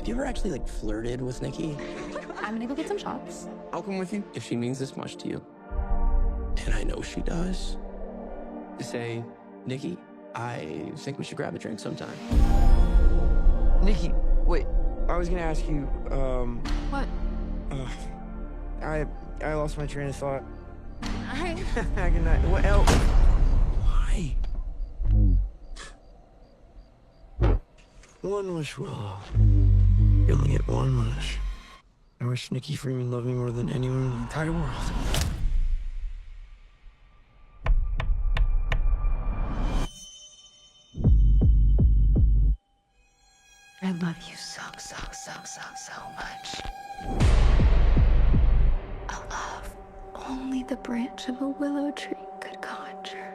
Have you ever actually, like, flirted with Nikki? I'm gonna go get some shots. I'll come with you if she means this much to you. And I know she does. To say, Nikki, I think we should grab a drink sometime. Nikki, wait. I was gonna ask you, What? I lost my train of thought. I... Good night. What else? Why? One wish, Willow. You only get one wish. I wish Nikki Freeman loved me more than anyone in the entire world. I love you so much. A love only the branch of a willow tree could conjure.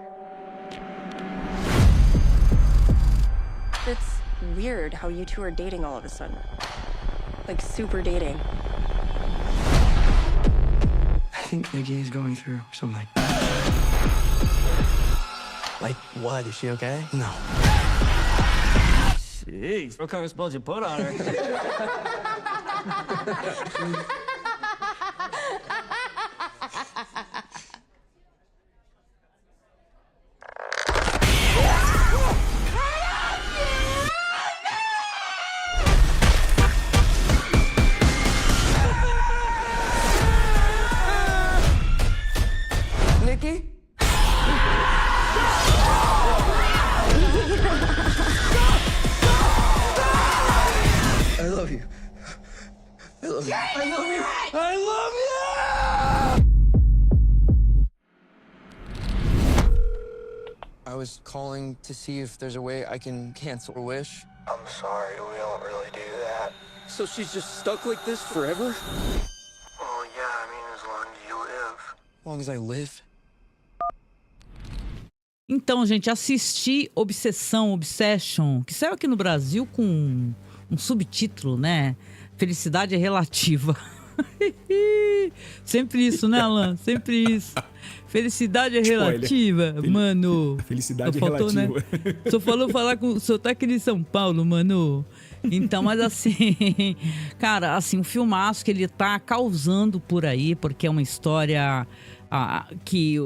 It's weird how you two are dating all of a sudden. Like, super dating. I think Nikki is going through something. Like, what? Is she okay? No. Jeez, what kind of spells you put on her? Nikki? I love you. I love you. I love you. I love you! I was calling to see if there's a way I can cancel a wish. I'm sorry, we don't really do that. So she's just stuck like this forever? Well, yeah, I mean, as long as you live. As long as I live. Então, gente, assisti Obsession, que saiu aqui no Brasil com um subtítulo, né? Felicidade é relativa. Sempre isso, né, Alan? Sempre isso. Felicidade é relativa, mano. Felicidade só é faltou, relativa. Né? Só falou falar com o sotaque de São Paulo, mano. Então, mas assim, cara, assim, um filmaço que ele tá causando por aí, porque é uma história que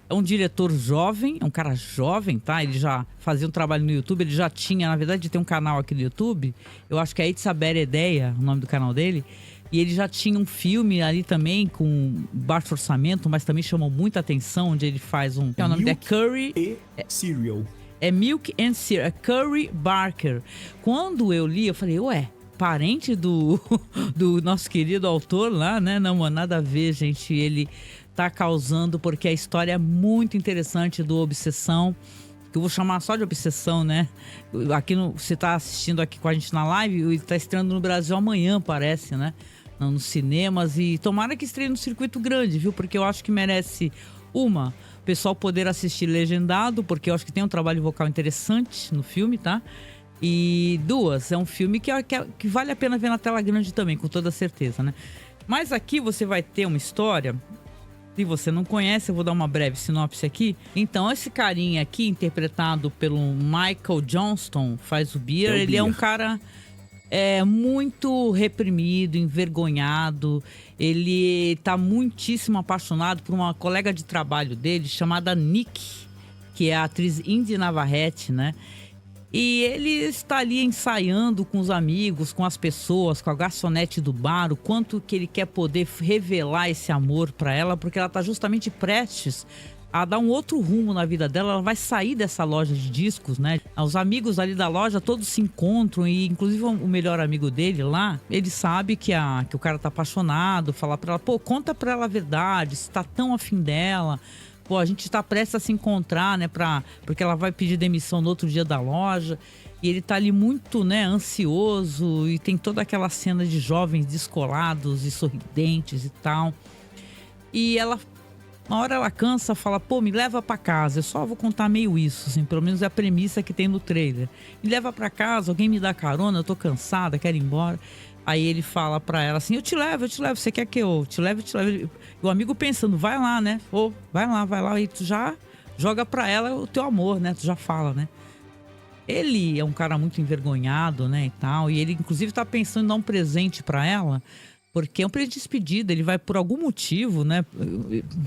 é um diretor jovem, é um cara jovem, tá? Ele já fazia um trabalho no YouTube, ele já tinha, na verdade, tem um canal aqui no YouTube, eu acho que é Itzaber Ideia, o nome do canal dele, e ele já tinha um filme ali também com baixo orçamento, mas também chamou muita atenção, onde ele faz um... Que é o nome dele? É Curry... E Cereal. É Milk and Cereal, é Curry Barker. Quando eu li, eu falei, ué, parente do nosso querido autor lá, né? Não, nada a ver, gente, ele tá causando, porque a história é muito interessante do Obsessão, que eu vou chamar só de Obsessão, né? Aqui você tá assistindo aqui com a gente na live, ele tá estreando no Brasil amanhã, parece, né? Nos cinemas, e tomara que estreie no circuito grande, viu? Porque eu acho que merece o pessoal poder assistir legendado, porque eu acho que tem um trabalho vocal interessante no filme, tá? E duas, é um filme que vale a pena ver na tela grande também, com toda certeza, né? Mas aqui você vai ter uma história... Se você não conhece, eu vou dar uma breve sinopse aqui. Então, esse carinha aqui, interpretado pelo Michael Johnston, faz o Beer. Ele é um cara muito reprimido, envergonhado. Ele tá muitíssimo apaixonado por uma colega de trabalho dele, chamada Nick, que é a atriz Indy Navarrete, né? E ele está ali ensaiando com os amigos, com as pessoas, com a garçonete do bar, o quanto que ele quer poder revelar esse amor para ela, porque ela está justamente prestes a dar um outro rumo na vida dela. Ela vai sair dessa loja de discos, né? Os amigos ali da loja todos se encontram, e inclusive o melhor amigo dele lá, ele sabe que o cara tá apaixonado, fala para ela, pô, conta para ela a verdade, se tá tão afim dela. Pô, a gente tá prestes a se encontrar, né, porque ela vai pedir demissão no outro dia da loja. E ele tá ali muito, né, ansioso, e tem toda aquela cena de jovens descolados e sorridentes e tal. E ela, uma hora ela cansa, fala, pô, me leva pra casa. Eu só vou contar meio isso, assim, pelo menos é a premissa que tem no trailer. Me leva pra casa, alguém me dá carona, eu tô cansada, quero ir embora. Aí ele fala pra ela assim, eu te levo, você quer que eu te leve? E o amigo pensando, vai lá, né? Vai lá. E tu já joga pra ela o teu amor, né? Tu já fala, né? Ele é um cara muito envergonhado, né, e tal. E ele, inclusive, tá pensando em dar um presente pra ela, porque é um presente de despedida. Ele vai, por algum motivo, né?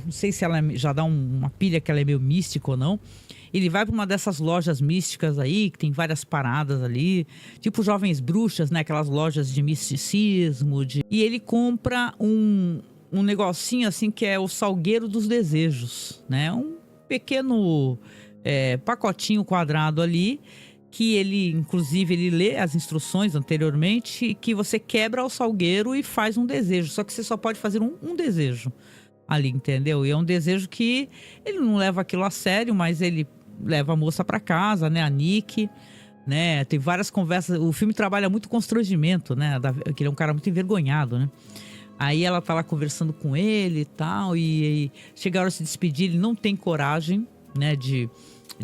Não sei se ela já dá uma pilha que ela é meio mística ou não. Ele vai pra uma dessas lojas místicas aí, que tem várias paradas ali, tipo Jovens Bruxas, né? Aquelas lojas de misticismo. E ele compra um negocinho assim que é o Salgueiro dos Desejos, né? Um pequeno pacotinho quadrado ali, que ele, inclusive, ele lê as instruções anteriormente, que você quebra o salgueiro e faz um desejo. Só que você só pode fazer um desejo ali, entendeu? E é um desejo que ele não leva aquilo a sério, mas ele leva a moça para casa, né? A Nick, né? Tem várias conversas. O filme trabalha muito constrangimento, né? Que ele é um cara muito envergonhado, né? Aí ela tá lá conversando com ele e tal, e chega a hora de se despedir, ele não tem coragem, né? De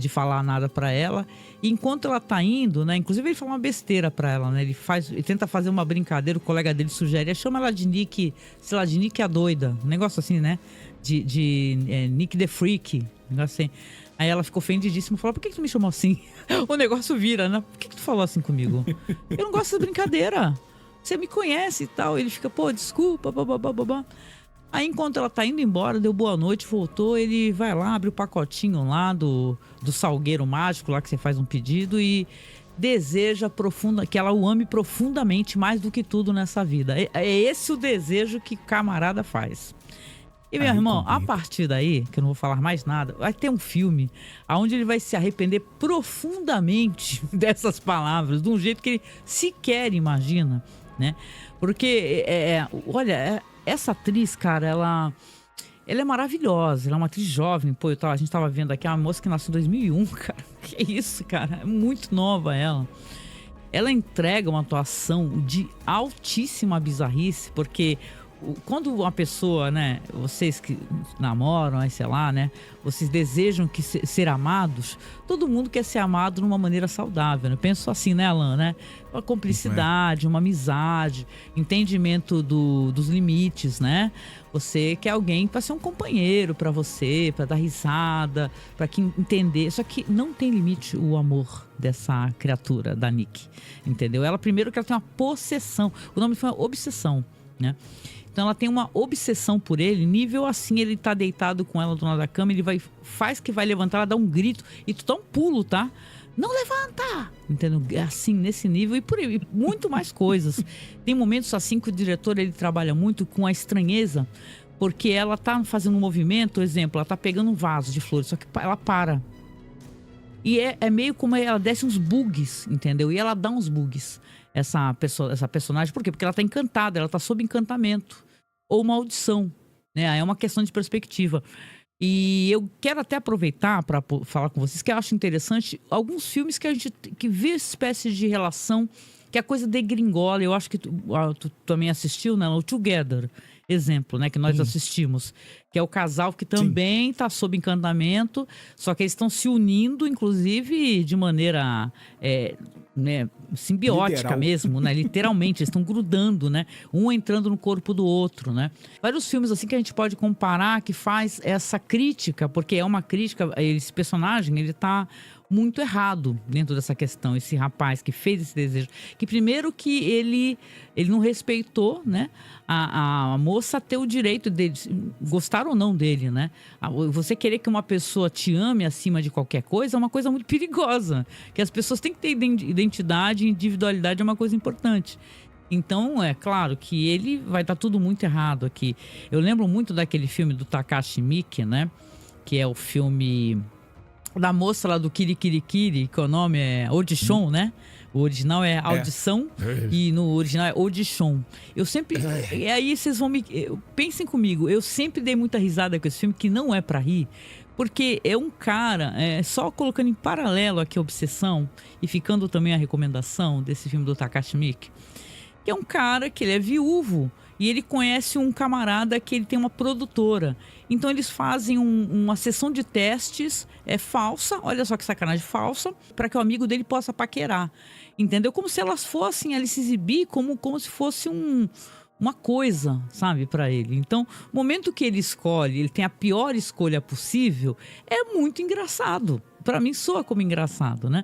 falar nada para ela. E enquanto ela tá indo, né? Inclusive ele fala uma besteira para ela, né? Ele tenta fazer uma brincadeira, o colega dele sugere, chama ela de Nick, sei lá, de Nick a doida, um negócio assim, né? De Nick the Freak, um negócio assim. Aí ela ficou ofendidíssima e falou: por que tu me chamou assim? O negócio vira, né? Por que tu falou assim comigo? Eu não gosto dessa brincadeira. Você me conhece e tal. Ele fica: pô, desculpa, babá. Aí enquanto ela tá indo embora, deu boa noite, voltou, ele vai lá, abre o pacotinho lá do salgueiro mágico, lá que você faz um pedido e deseja que ela o ame profundamente mais do que tudo nessa vida. É esse o desejo que camarada faz. E, meu irmão, a partir daí, que eu não vou falar mais nada, vai ter um filme onde ele vai se arrepender profundamente dessas palavras, de um jeito que ele sequer imagina, né? Porque, olha, essa atriz, cara, ela é maravilhosa, ela é uma atriz jovem. Pô, a gente tava vendo aqui, uma moça que nasceu em 2001, cara. Que isso, cara, é muito nova ela. Ela entrega uma atuação de altíssima bizarrice, porque quando uma pessoa, né, vocês que namoram, aí sei lá, né, vocês desejam ser amados, todo mundo quer ser amado de uma maneira saudável, né? Eu penso assim, né, Alan, né? Uma cumplicidade, uma amizade, entendimento dos limites, né? Você quer alguém para ser um companheiro para você, para dar risada, para entender. Só que não tem limite o amor dessa criatura, da Nick, entendeu? Ela, primeiro, que ela tem uma possessão. O nome foi uma obsessão, né? Então ela tem uma obsessão por ele, nível assim, ele tá deitado com ela do lado da cama, ele faz que vai levantar, ela dá um grito e tu dá um pulo, tá? Não levanta! Entendeu? Assim, nesse nível e por aí, muito mais coisas. Tem momentos assim que o diretor, ele trabalha muito com a estranheza, porque ela tá fazendo um movimento, exemplo, ela tá pegando um vaso de flores, só que ela para. E é meio como ela desce uns bugs, entendeu? E ela dá uns bugs, essa personagem. Por quê? Porque ela tá encantada, ela tá sob encantamento. Ou maldição, né? É uma questão de perspectiva. E eu quero até aproveitar para falar com vocês que eu acho interessante alguns filmes que a gente vê essa espécie de relação, que a coisa degringola. Eu acho que tu também assistiu, né? O Together, exemplo, né? Que nós assistimos. Que é o casal que também está sob encantamento, só que eles estão se unindo, inclusive, de maneira né, simbiótica literal mesmo, né? Literalmente, eles estão grudando, né? Um entrando no corpo do outro, né? Vários filmes assim que a gente pode comparar que faz essa crítica, porque é uma crítica, esse personagem, ele tá muito errado dentro dessa questão, esse rapaz que fez esse desejo, que primeiro que ele não respeitou, né, a moça ter o direito de gostar ou não dele, né? Você querer que uma pessoa te ame acima de qualquer coisa é uma coisa muito perigosa, que as pessoas têm que ter identidade e individualidade, é uma coisa importante. Então, é claro que ele vai dar tudo muito errado aqui. Eu lembro muito daquele filme do Takashi Miike, né, que é o filme da moça lá do Kirikirikiri, que o nome é Audition, né? O original é Audição e no original é Audition. Eu sempre... E aí vocês vão pensem comigo, eu sempre dei muita risada com esse filme, que não é pra rir, porque é um cara, só colocando em paralelo aqui a obsessão e ficando também a recomendação desse filme do Takashi Miike, que é um cara que ele é viúvo e ele conhece um camarada que ele tem uma produtora. Então eles fazem uma sessão de testes falsa, olha só que sacanagem, falsa, para que o amigo dele possa paquerar. Entendeu? Como se elas fossem ali se exibir como se fosse uma coisa, sabe, para ele. Então, o momento que ele escolhe, ele tem a pior escolha possível, é muito engraçado. Para mim soa como engraçado, né?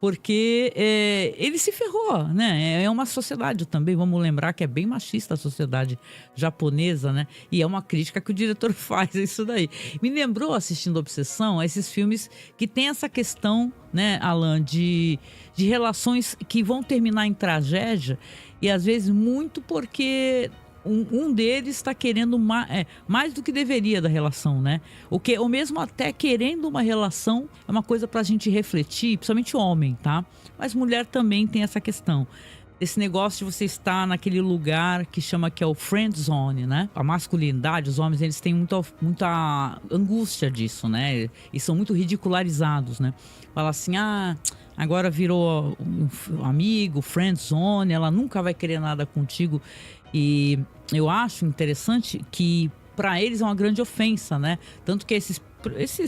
Porque ele se ferrou, né? É uma sociedade também, vamos lembrar que é bem machista a sociedade japonesa, né? E é uma crítica que o diretor faz, é isso daí. Me lembrou, assistindo Obsessão, esses filmes que tem essa questão, né, Alan, de relações que vão terminar em tragédia e às vezes muito porque... Um deles está querendo mais do que deveria da relação, né? Ou mesmo até querendo uma relação é uma coisa para a gente refletir, principalmente homem, tá? Mas mulher também tem essa questão. Esse negócio de você estar naquele lugar que é o friend zone, né? A masculinidade, os homens, eles têm muita angústia disso, né? E são muito ridicularizados, né? Fala assim, agora virou um amigo, friend zone, ela nunca vai querer nada contigo. E eu acho interessante que para eles é uma grande ofensa, né? Tanto que esses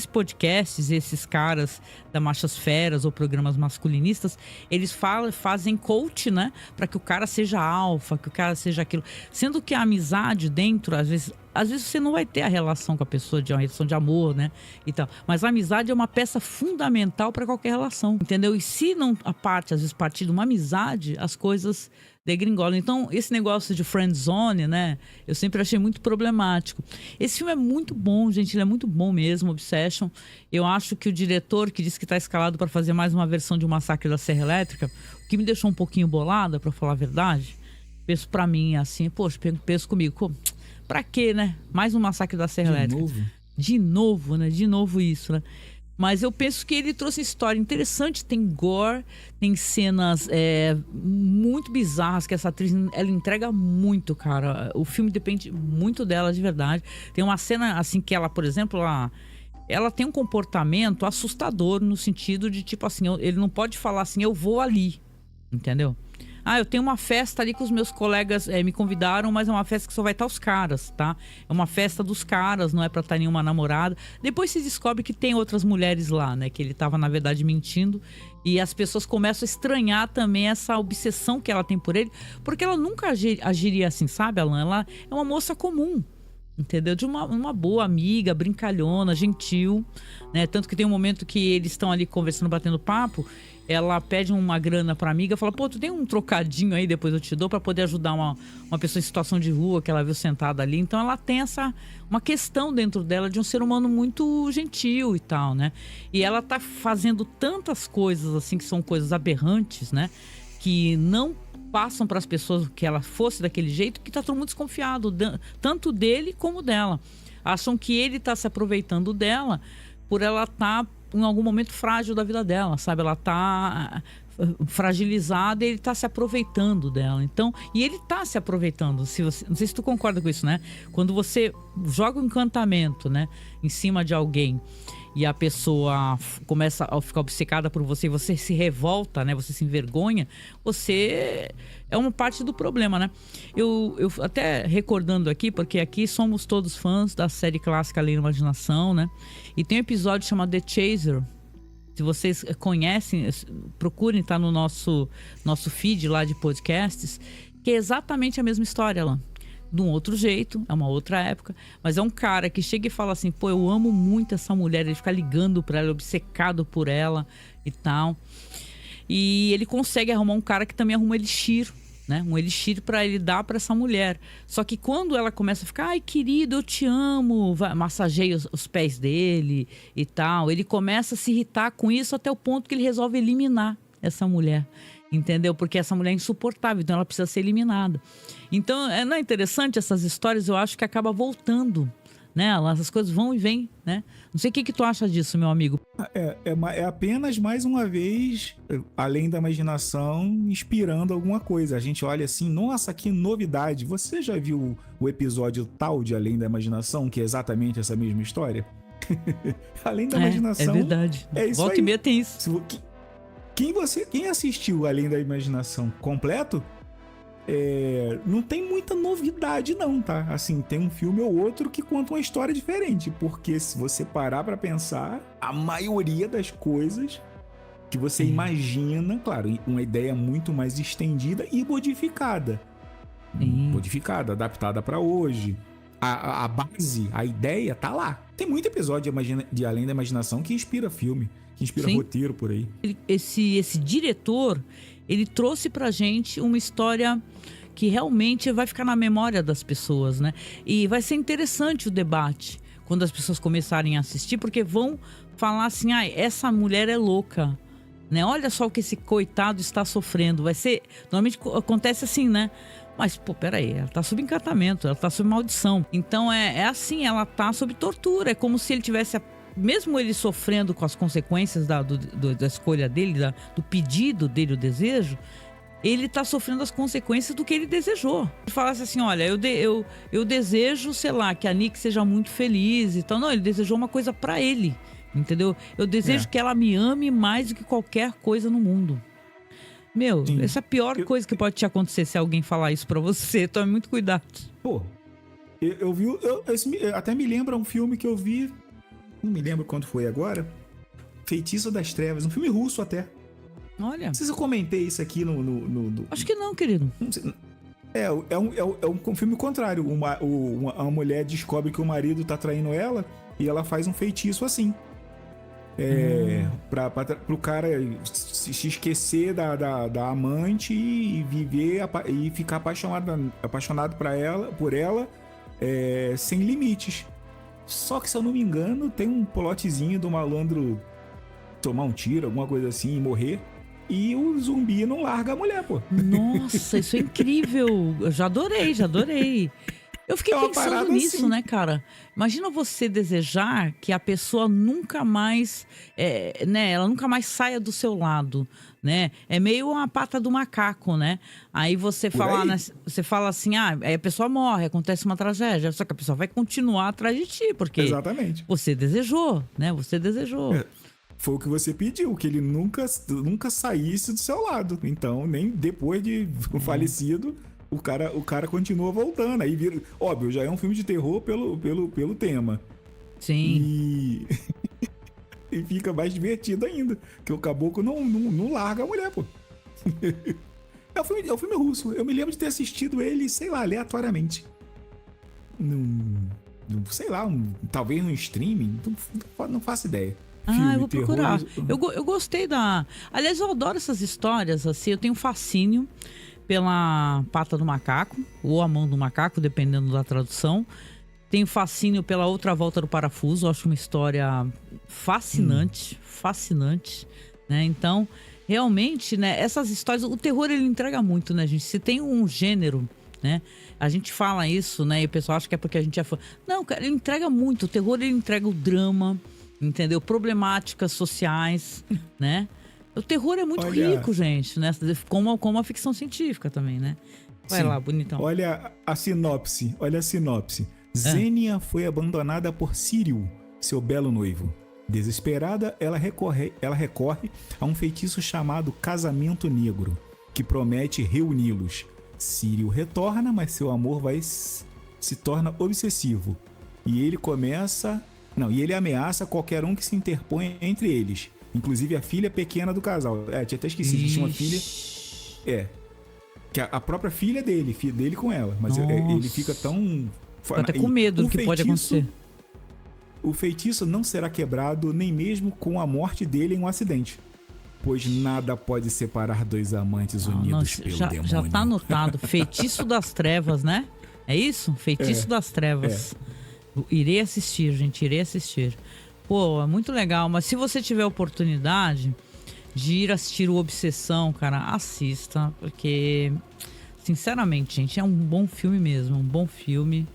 podcasts, esses caras da Machosferas ou programas masculinistas, eles fazem coach, né? Para que o cara seja alfa, que o cara seja aquilo. Sendo que a amizade dentro, às vezes você não vai ter a relação com a pessoa, uma relação de amor, né? E tal. Mas a amizade é uma peça fundamental para qualquer relação, entendeu? E se não às vezes, partir de uma amizade, as coisas degringolam. Então, esse negócio de friend zone, né? Eu sempre achei muito problemático. Esse filme é muito bom, gente. Ele é muito bom mesmo, Obsession. Eu acho que o diretor, que disse que está escalado para fazer mais uma versão de O Massacre da Serra Elétrica, o que me deixou um pouquinho bolada, para falar a verdade, penso para mim assim, poxa, penso comigo, pra quê, né? Mais um Massacre da Serra Elétrica. De novo, né? De novo isso, né? Mas eu penso que ele trouxe história interessante, tem gore, tem cenas muito bizarras, que essa atriz, ela entrega muito, cara. O filme depende muito dela, de verdade. Tem uma cena, assim, que ela, por exemplo, ela tem um comportamento assustador, no sentido de, tipo assim, ele não pode falar assim, eu vou ali, entendeu? Eu tenho uma festa ali que os meus colegas me convidaram, mas é uma festa que só vai estar os caras, tá? É uma festa dos caras, não é pra estar nenhuma namorada. Depois se descobre que tem outras mulheres lá, né? Que ele tava, na verdade, mentindo. E as pessoas começam a estranhar também essa obsessão que ela tem por ele. Porque ela nunca agiria assim, sabe, Alan? Ela é uma moça comum, entendeu? De uma boa amiga, brincalhona, gentil, né? Tanto que tem um momento que eles estão ali conversando, batendo papo. Ela pede uma grana pra amiga, fala, pô, tu tem um trocadinho aí, depois eu te dou, pra poder ajudar uma pessoa em situação de rua que ela viu sentada ali. Então ela tem uma questão dentro dela de um ser humano muito gentil e tal, né? E ela tá fazendo tantas coisas assim, que são coisas aberrantes, né? Que não passam para as pessoas que ela fosse daquele jeito, que tá todo mundo desconfiado, tanto dele como dela. Acham que ele tá se aproveitando dela por ela estar em algum momento frágil da vida dela, sabe? Ela tá fragilizada e ele tá se aproveitando dela. Então, e ele tá se aproveitando. Não sei se tu concorda com isso, né? Quando você joga um encantamento, né, em cima de alguém e a pessoa começa a ficar obcecada por você e você se revolta, né? Você se envergonha, você é uma parte do problema, né? Eu até recordando aqui, porque aqui somos todos fãs da série clássica Além da Imaginação, né? E tem um episódio chamado The Chaser. Se vocês conhecem, procurem, tá no nosso feed lá de podcasts, que é exatamente a mesma história lá. De um outro jeito, é uma outra época, mas é um cara que chega e fala assim, pô, eu amo muito essa mulher, ele fica ligando pra ela, obcecado por ela e tal. E ele consegue arrumar um cara que também arruma elixir, né? Um elixir pra ele dar pra essa mulher. Só que quando ela começa a ficar, ai querido, eu te amo, massageia os pés dele e tal, ele começa a se irritar com isso até o ponto que ele resolve eliminar essa mulher. Entendeu? Porque essa mulher é insuportável, então ela precisa ser eliminada. Então, não é interessante essas histórias? Eu acho que acaba voltando, né? Essas coisas vão e vêm, né? Não sei o que tu acha disso, meu amigo. É apenas, mais uma vez, Além da Imaginação, inspirando alguma coisa. A gente olha assim, nossa, que novidade. Você já viu o episódio tal de Além da Imaginação, que é exatamente essa mesma história? Além da Imaginação... É verdade. É isso. Volta e meia tem isso. Quem assistiu Além da Imaginação completo, não tem muita novidade não, tá? Assim, tem um filme ou outro que conta uma história diferente, porque se você parar pra pensar, a maioria das coisas que você imagina, claro, uma ideia muito mais estendida e modificada. Modificada, adaptada pra hoje. A base, a ideia tá lá. Tem muito episódio de Além da Imaginação que inspira filme. que inspira Sim. roteiro por aí. Esse diretor, ele trouxe pra gente uma história que realmente vai ficar na memória das pessoas, né? E vai ser interessante o debate quando as pessoas começarem a assistir, porque vão falar assim, essa mulher é louca, né? Olha só o que esse coitado está sofrendo. Vai ser, normalmente acontece assim, né? Mas, pô, peraí, ela tá sob encantamento, ela tá sob maldição. Então é assim, ela tá sob tortura. É como se ele tivesse, mesmo ele sofrendo com as consequências da escolha dele, do pedido dele, o desejo, ele tá sofrendo as consequências do que ele desejou. Ele falasse assim, olha, eu desejo, sei lá, que a Nick seja muito feliz e tal. Não, ele desejou uma coisa pra ele, entendeu? Eu desejo que ela me ame mais do que qualquer coisa no mundo. Meu, Sim. essa é a pior coisa que pode te acontecer se alguém falar isso pra você. Tome muito cuidado. Pô, eu vi... até me lembra um filme que eu vi... Não me lembro quando foi agora. Feitiço das Trevas. Um filme russo até. Olha, Não sei se eu comentei isso aqui no... acho que não, querido. Não sei. É um filme contrário. Uma mulher descobre que o marido tá traindo ela e ela faz um feitiço assim. Pro cara se esquecer da amante e viver e ficar apaixonado por ela sem limites. Só que, se eu não me engano, tem um plotzinho do malandro tomar um tiro, alguma coisa assim, e morrer. E o zumbi não larga a mulher, pô. Nossa, isso é incrível. Eu já adorei. Eu fiquei É uma pensando parada nisso, assim. né, cara? Imagina você desejar que a pessoa nunca mais, ela nunca mais saia do seu lado, né? É meio uma pata do macaco, né? Aí você fala, aí. né, você fala assim, aí a pessoa morre, acontece uma tragédia, só que a pessoa vai continuar atrás de ti, porque Exatamente. você desejou, né? Você desejou. Foi o que você pediu, que ele nunca saísse do seu lado. Então, nem depois de falecido, o cara continua voltando. Aí vira. Óbvio, já é um filme de terror pelo tema. Sim. E fica mais divertido ainda. Que o caboclo não larga a mulher, pô. É um filme russo. Eu me lembro de ter assistido ele, sei lá, aleatoriamente. Sei lá, talvez no streaming. Não faço ideia. Eu vou procurar. Eu gostei da... Aliás, eu adoro essas histórias, assim. Eu tenho fascínio pela pata do macaco, ou a mão do macaco, dependendo da tradução. Tenho fascínio pela outra volta do parafuso. Eu acho uma história fascinante, né? Então, realmente, né? Essas histórias... O terror, ele entrega muito, né, gente? Se tem um gênero, né? A gente fala isso, né? E o pessoal acha que é porque a gente é fã. Não, cara, ele entrega muito. O terror, ele entrega o drama, entendeu? Problemáticas sociais, né? O terror é muito rico, gente, né? Como a ficção científica também, né? Vai lá, bonitão. Olha a sinopse. Zênia foi abandonada por Sírio, seu belo noivo. Desesperada, ela recorre a um feitiço chamado Casamento Negro, que promete reuni-los. Sírio retorna, mas seu amor se torna obsessivo. E ele ameaça qualquer um que se interponha entre eles, inclusive a filha pequena do casal. Tinha até esquecido que tinha uma filha. Que a própria filha dele com ela. Mas ele fica tão... Tô até com medo do que pode acontecer. O feitiço não será quebrado nem mesmo com a morte dele em um acidente, pois nada pode separar dois amantes unidos pelo demônio. Já tá anotado. Feitiço das Trevas, né? É isso? Feitiço das Trevas. Irei assistir, gente. Irei assistir. Pô, é muito legal. Mas se você tiver oportunidade de ir assistir o Obsessão, cara, assista. Porque, sinceramente, gente, é um bom filme mesmo. Um bom filme.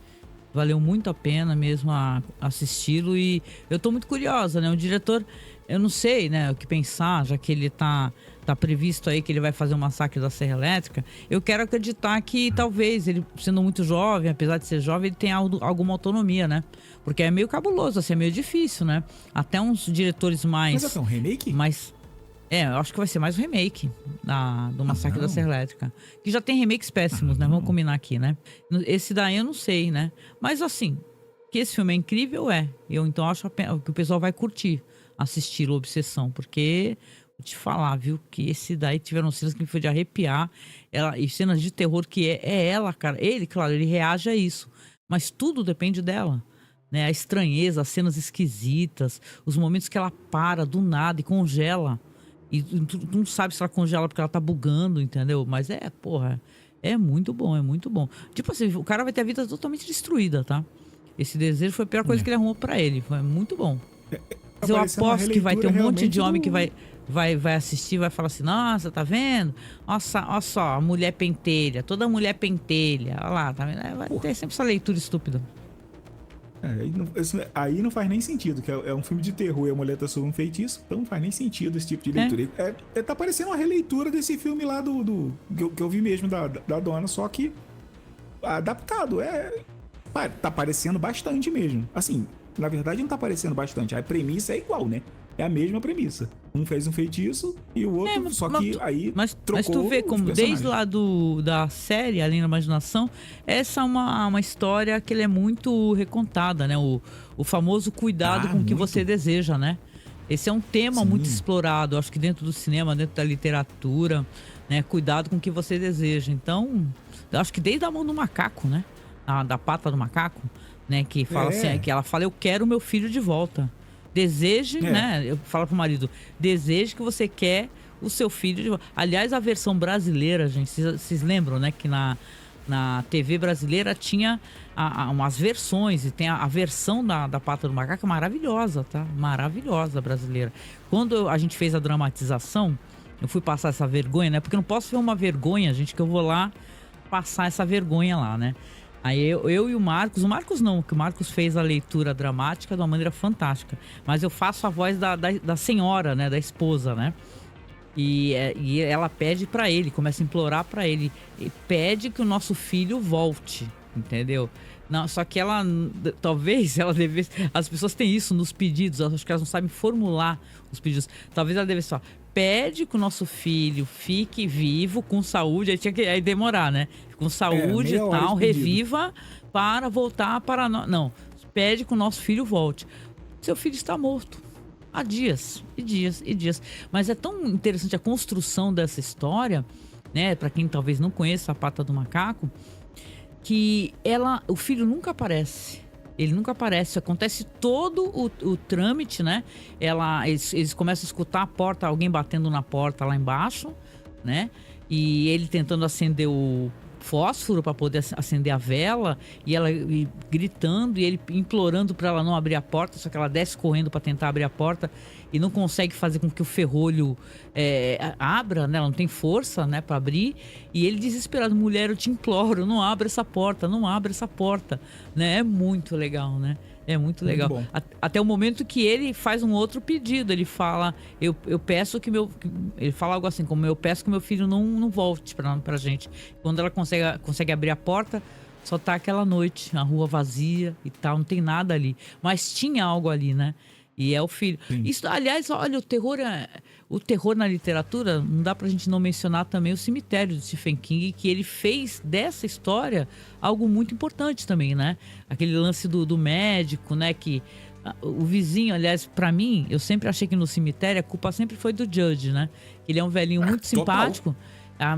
Valeu muito a pena mesmo assisti-lo. E eu tô muito curiosa, né? O diretor, eu não sei, né, o que pensar, já que ele tá previsto aí que ele vai fazer o massacre da Serra Elétrica. Eu quero acreditar que talvez ele, sendo muito jovem, apesar de ser jovem, ele tenha alguma autonomia, né? Porque é meio cabuloso, assim, é meio difícil, né? Até uns diretores mais... Mas é um remake? Eu acho que vai ser mais um remake do Massacre da Serra Elétrica. Que já tem remakes péssimos, né? Vamos combinar aqui, né? Esse daí eu não sei, né? Mas assim, que esse filme é incrível, Eu então acho que o pessoal vai curtir assistir o Obsessão. Porque, vou te falar, viu? Que esse daí tiveram cenas que me foi de arrepiar. E cenas de terror que é ela, cara. Ele, claro, ele reage a isso. Mas tudo depende dela. né? A estranheza, as cenas esquisitas, os momentos que ela para do nada e congela. E tu não sabe se ela congela porque ela tá bugando, entendeu? Mas porra, é muito bom, é muito bom. Tipo assim, o cara vai ter a vida totalmente destruída, tá? Esse desejo foi a pior coisa que ele arrumou pra ele. Foi muito bom. Mas eu aposto que vai ter um monte de homem que vai assistir, vai falar assim, nossa, tá vendo? Olha só, a mulher pentelha, toda mulher pentelha. Olha lá, tá vendo? Vai ter sempre essa leitura estúpida. Aí não faz nem sentido, que é um filme de terror e a mulher tá sob um feitiço, então não faz nem sentido esse tipo de leitura. Tá parecendo uma releitura desse filme lá que eu vi mesmo da dona, só que adaptado. Tá parecendo bastante mesmo. Assim, na verdade não tá parecendo bastante, a premissa é igual, né? É a mesma premissa. Um fez um feitiço e o outro, aí trocou. Mas tu vê como desde lá da série, Além da Imaginação, essa é uma história que ele é muito recontada, né? O famoso cuidado com o que você deseja, né? Esse é um tema muito explorado, acho que dentro do cinema, dentro da literatura, né? Cuidado com o que você deseja. Então, eu acho que desde a mão do macaco, né? Da pata do macaco, né? Que fala assim, que ela fala, eu quero o meu filho de volta. Deseje, né? Eu falo pro marido, deseje que você quer o seu filho de volta. Aliás, a versão brasileira, gente, vocês lembram, né? Que na TV brasileira tinha umas versões, e tem a versão da pata do macaco maravilhosa, tá? Maravilhosa, brasileira. Quando a gente fez a dramatização, eu fui passar essa vergonha, né? Porque eu não posso ver uma vergonha, gente, que eu vou lá passar essa vergonha lá, né? Aí eu e o Marcos não, que o Marcos fez a leitura dramática de uma maneira fantástica. Mas eu faço a voz da senhora, né, da esposa, né? E ela pede pra ele, começa a implorar pra ele, e pede que o nosso filho volte, entendeu? Não, só que talvez ela devesse, as pessoas têm isso nos pedidos, acho que elas não sabem formular os pedidos. Talvez ela devesse falar, pede que o nosso filho fique vivo, com saúde, aí tinha que demorar, né? Com saúde e tal, reviva para voltar para nós. Não, pede que o nosso filho volte. Seu filho está morto há dias e dias e dias. Mas é tão interessante a construção dessa história, né? Para quem talvez não conheça a pata do macaco, que o filho nunca aparece. Ele nunca aparece, acontece todo o trâmite, né? Eles começam a escutar a porta, alguém batendo na porta lá embaixo, né? E ele tentando acender o fósforo para poder acender a vela, e ela gritando, e ele implorando para ela não abrir a porta, só que ela desce correndo para tentar abrir a porta e não consegue fazer com que o ferrolho abra, né? Ela não tem força, né, para abrir, e ele desesperado, mulher, eu te imploro, não abra essa porta, não abra essa porta, né? É muito legal, né? É muito legal. Muito até o momento que ele faz um outro pedido. Ele fala, eu peço que ele fala algo assim, como eu peço que meu filho não volte pra gente. Quando ela consegue abrir a porta, só tá aquela noite, a rua vazia e tal, não tem nada ali. Mas tinha algo ali, né? E é o filho. Isso, aliás, olha, o terror na literatura, não dá pra gente não mencionar também o Cemitério de Stephen King, que ele fez dessa história algo muito importante também, né? Aquele lance do médico, né? Que o vizinho, aliás, pra mim, eu sempre achei que no cemitério a culpa sempre foi do Judge, né? Ele é um velhinho muito simpático.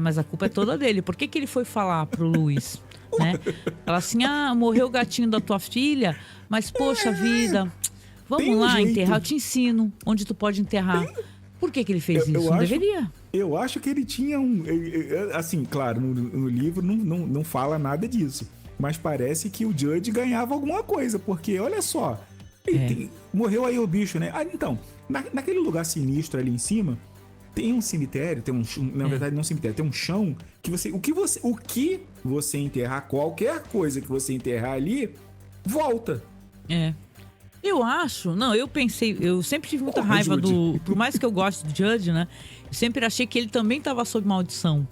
Mas a culpa é toda dele. Por que ele foi falar pro Luiz, né? Fala assim, morreu o gatinho da tua filha, mas poxa vida... Vamos lá enterrar, eu te ensino onde tu pode enterrar. Por que ele fez isso? Não deveria. Eu acho que ele tinha assim, claro, no livro não fala nada disso. Mas parece que o Judge ganhava alguma coisa, porque olha só, morreu aí o bicho, né? Então, naquele lugar sinistro ali em cima, tem um cemitério, na verdade não é um cemitério, tem um chão que o que você enterrar, qualquer coisa que você enterrar ali, volta. Eu acho, eu sempre tive muita raiva por mais que eu goste do Judge, né? Eu sempre achei que ele também estava sob maldição.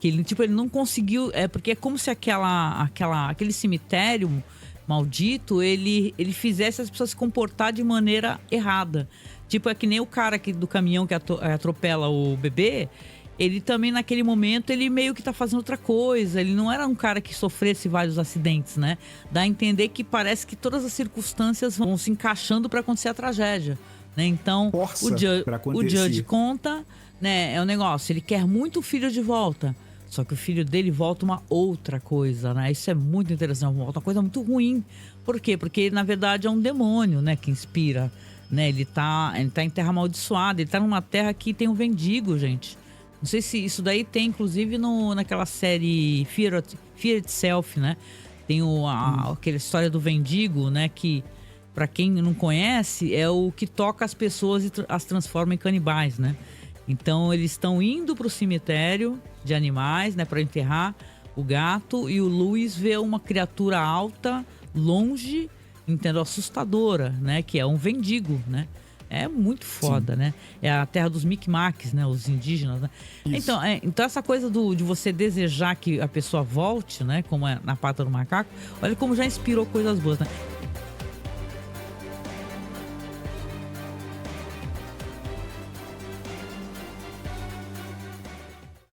Que ele não conseguiu, porque é como se aquele cemitério maldito, ele fizesse as pessoas se comportar de maneira errada. Tipo, é que nem o cara do caminhão que atropela o bebê. Ele também, naquele momento, ele meio que tá fazendo outra coisa. Ele não era um cara que sofresse vários acidentes, né? Dá a entender que parece que todas as circunstâncias vão se encaixando para acontecer a tragédia, né? Então, o Judge conta, né? É um negócio, ele quer muito o filho de volta. Só que o filho dele volta uma outra coisa, né? Isso é muito interessante, volta uma coisa muito ruim. Por quê? Porque, na verdade, é um demônio, né, que inspira, né? Ele tá em terra amaldiçoada, ele tá numa terra que tem um mendigo, gente. Não sei se isso daí tem, inclusive, naquela série Fear Itself, né? Tem aquela história do mendigo, né? Que, pra quem não conhece, é o que toca as pessoas e as transforma em canibais, né? Então, eles estão indo pro cemitério de animais, né? Pra enterrar o gato. E o Luiz vê uma criatura alta, longe, entendeu? Assustadora, né? Que é um mendigo, né? É muito foda, né? É a terra dos Micmacs, né? Os indígenas, né? Então essa coisa de você desejar que a pessoa volte, né? Como é na Pata do Macaco, olha como já inspirou coisas boas, né?